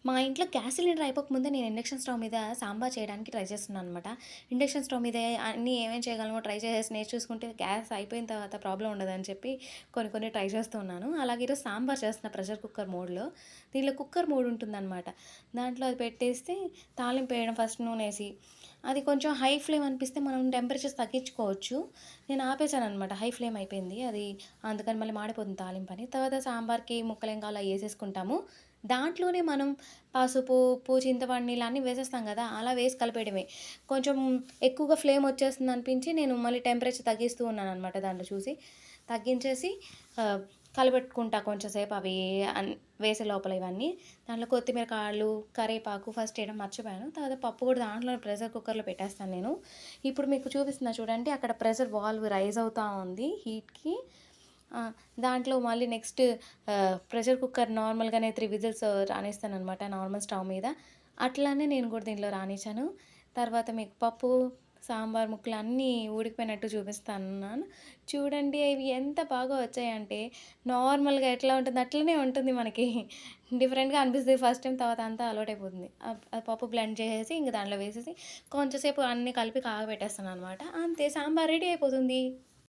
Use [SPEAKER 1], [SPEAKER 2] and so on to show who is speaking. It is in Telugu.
[SPEAKER 1] మా ఇంట్లో గ్యాస్ సిలిండర్ అయిపోకముందే నేను ఇండక్షన్ స్టవ్ మీద సాంబార్ చేయడానికి ట్రై చేస్తున్నాననమాట. ఇండక్షన్ స్టవ్ మీదే అన్నీ ఏమేం చేయగలమో ట్రై చేసేసి నేర్చి చూసుకుంటే గ్యాస్ అయిపోయిన తర్వాత ప్రాబ్లమ్ ఉండదని చెప్పి కొన్ని కొన్ని ట్రై చేస్తూ ఉన్నాను. అలాగే ఈరోజు సాంబార్ చేస్తున్నా ప్రెషర్ కుక్కర్ మోడ్‌లో. దీంట్లో కుక్కర్ మోడ్ ఉంటుందనమాట. దాంట్లో అది పెట్టేస్తే తాలింపు వేయడం ఫస్ట్ నూనేసి, అది కొంచెం హై ఫ్లేమ్ అనిపిస్తే మనం టెంపరేచర్స్ తగ్గించుకోవచ్చు. నేను ఆపేసాననమాట. హై ఫ్లేమ్ అయిపోయింది. అది అందుకని మళ్ళీ మాడిపోతుంది తాలింపని. తర్వాత సాంబార్‌కి ముక్కలేం కావాలో అయ్యేసేసుకుంటాము. దాంట్లోనే మనం పసుపు, ఉప్పు, చింతపండు నీళ్ళు అన్నీ వేసేస్తాం గదా! అలా వేసి కలిపేయడమే. కొంచెం ఎక్కువగా ఫ్లేమ్ వచ్చేస్తుందనిపించి నేను మళ్ళీ టెంపరేచర్ తగ్గిస్తూ ఉన్నాననమాట దాంట్లో చూసి. తగ్గించేసి ఆహ్, కలబెట్టుకుంటా కొంచెం సేపు అవి అన్ వేసే లోపల ఇవన్నీ. దాంట్లో కొత్తిమీర కాడలు, కరివేపాకు ఫస్ట్ ఎయడం మర్చిపోయాను. తర్వాత పప్పు కూడా దాంట్లోనే ప్రెషర్ కుక్కర్‌లో పెట్టేస్తాను నేను. ఇప్పుడు మీకు చూపిస్తున్నా చూడండి. అక్కడ ప్రెషర్ వాల్వ్ రైజ్ అవుతా ఉంది హీట్‌కి. ఆ! దాంట్లో మళ్ళీ నెక్స్ట్ ప్రెషర్ కుక్కర్ నార్మల్‌గానే 3 విజిల్స్ రానిస్తాననమాట నార్మల్ స్టవ్ మీద. అట్లానే నేను కూడా దీంట్లో రానిచ్చాను. తర్వాత మీకు పప్పు, సాంబార్ ముక్కలు అన్నీ ఉడికిపోయినట్టు చూపిస్తున్నాను. చూడండి ఇవి ఎంత బాగా వచ్చాయంటే నార్మల్‌గా ఎట్లా ఉంటుందో అట్లనే ఉంటుంది మనకి. డిఫరెంట్‌గా అనిపిస్తది ఫస్ట్ టైమ్. తర్వాత అంతా అలవాటయిపోతుంది. ఆ పప్పు బ్లెండ్ చేసేసి ఇంక దాంట్లో వేసేసి కొంచెం సేపు అన్నీ కలిపి కాగబెట్టేస్తాననమాట. అంతే సాంబార్ రెడీ అయిపోతుంది.